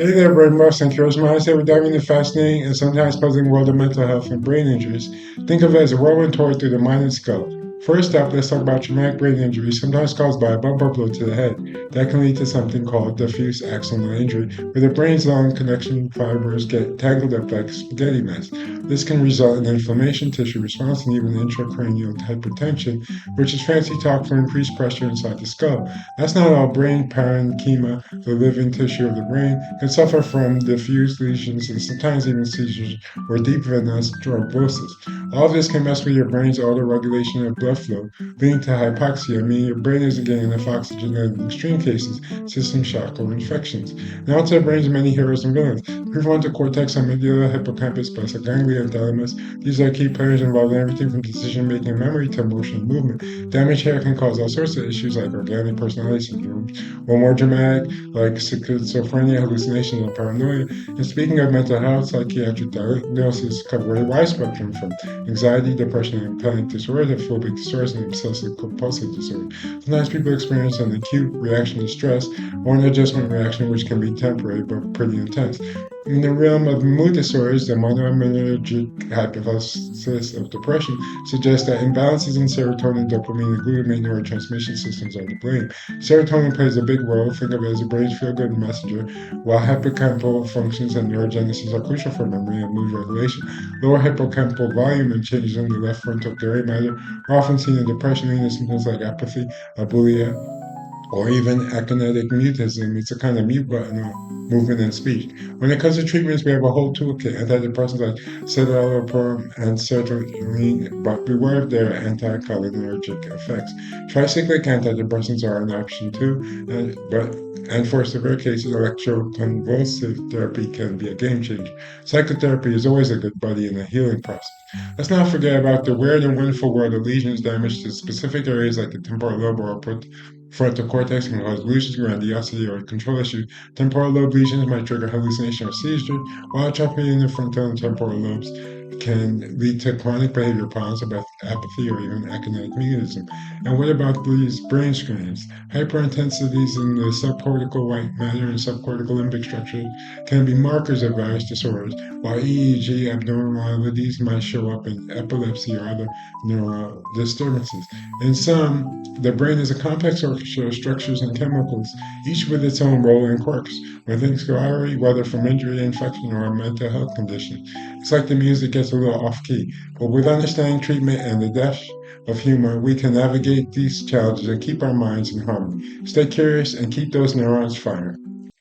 Hey there, brain buffs and curious minds. Today we're diving into the fascinating and sometimes puzzling world of mental health and brain injuries. Think of it as a whirlwind tour through the mind and skull. First up, let's talk about traumatic brain injury, sometimes caused by a bump or blow to the head. That can lead to something called diffuse axonal injury, where the brain's long connection fibers get tangled up like a spaghetti mess. This can result in inflammation, tissue response, and even intracranial hypertension, which is fancy talk for increased pressure inside the skull. That's not all. Brain parenchyma, the living tissue of the brain, can suffer from diffuse lesions and sometimes even seizures or deep venous thrombosis. All of this can mess with your brain's auto-regulation of blood flow, leading to hypoxia, meaning your brain isn't getting enough oxygen and in extreme cases, system shock or infections. Now to the brain's many heroes and villains. Prefrontal cortex, amygdala, hippocampus, basal ganglia, and thalamus. These are key players involved in everything from decision-making and memory to emotion and movement. Damage here can cause all sorts of issues like organic personality syndrome, or more dramatic, like schizophrenia, hallucinations, and paranoia. And speaking of mental health, psychiatric diagnoses cover a wide spectrum from anxiety, depression, and panic disorder to phobic disorders and obsessive compulsive disorder. Sometimes people experience an acute reaction to stress or an adjustment reaction, which can be temporary but pretty intense. In the realm of mood disorders, the monoaminergic hypothesis of depression suggests that imbalances in serotonin, dopamine, and glutamate neurotransmission systems are to blame. Serotonin plays a big role, think of it as a brain's feel-good messenger, while hippocampal functions and neurogenesis are crucial for memory and mood regulation. Lower hippocampal volume and changes in the left frontal gray matter are often seen in depression, leading to symptoms like apathy, abulia, or even akinetic mutism. It's a kind of mute button on movement and speech. When it comes to treatments, we have a whole toolkit: antidepressants like citalopram and sertraline, but beware of their anticholinergic effects. Tricyclic antidepressants are an option too, and for severe cases, electroconvulsive therapy can be a game changer. Psychotherapy is always a good buddy in the healing process. Let's not forget about the weird and wonderful world of lesions. Damage to specific areas like the temporal lobe or frontal cortex can cause illusions, grandiosity, or control issues. Temporal lobe lesions might trigger hallucination or seizure, while atrophy in the frontal and temporal lobes can lead to chronic behavior problems about apathy or even akinetic mutism. And what about these brain scans? Hyperintensities in the subcortical white matter and subcortical limbic structure can be markers of various disorders, while EEG abnormalities might show up in epilepsy or other neural disturbances. In sum, the brain is a complex orchestra of structures and chemicals, each with its own role and quirks. When things go awry, whether from injury, infection, or a mental health condition, it's like the music gets a little off key. But with understanding, treatment, and the depth of humor, we can navigate these challenges and keep our minds in harmony. Stay curious and keep those neurons firing.